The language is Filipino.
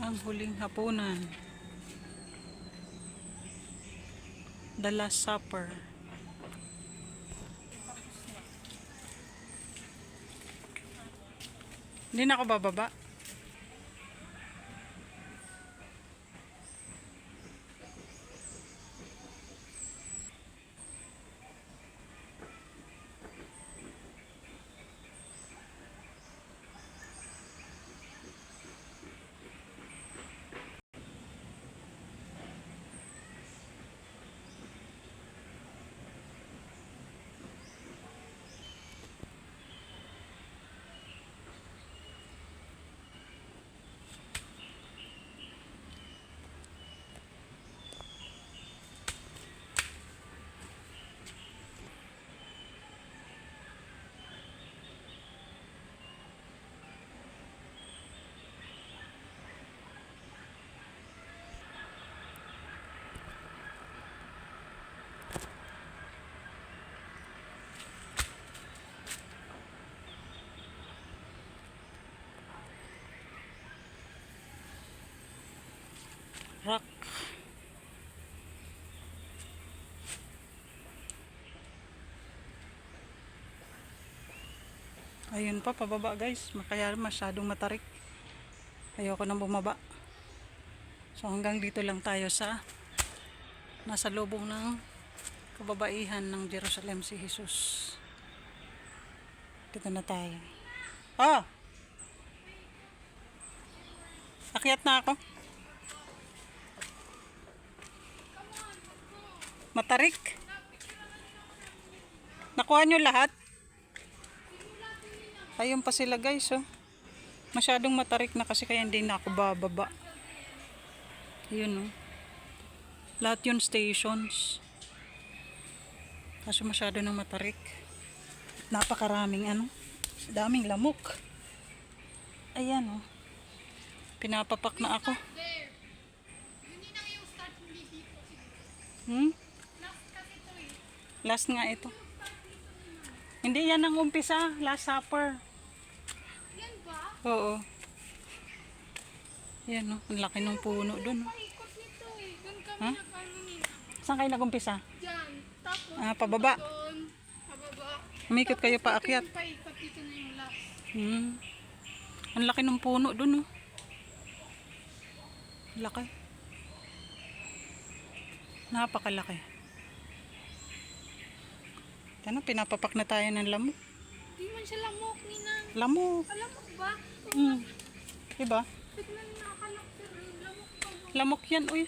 Ang huling hapunan. The Last Supper. Hindi na ako bababa. Rock. Ayun pa, pababa guys. Kaya masyadong matarik. Ayoko nang bumaba. So hanggang dito lang tayo sa nasa lubong ng kababaihan ng Jerusalem si Jesus. Dito na tayo. Oh! Akyat na ako. Matarik. Nakuha nyo lahat? Ayun pa sila guys, oh. Masyadong matarik na kasi kaya hindi na ako bababa. Ayun, oh. Lahat yun stations. Kasi masyado nang matarik. Napakaraming daming lamok. Ayan, oh. Pinapapak na ako. Last nga ito. Hindi yan ang umpisa. Last Supper. Yan ba? Oo. Yan, oh. Ang laki ng puno dun. Paikot nito eh. Doon kami Ha? nagkaroon. Saan kayo nagumpisa? Diyan. Tapos Pababa. doon. Pababa. Umikot kayo paakyat. Paikot dito na yung last. Ang laki ng puno dun, oh. Laki. Napakalaki. Ano, pinapapak na tayo ng lamok. Di man siya lamok, Ninang. Lamok. Lamok ba? Diba? Tignan na, akalak. Lamok pa ba? Lamok yan, uy.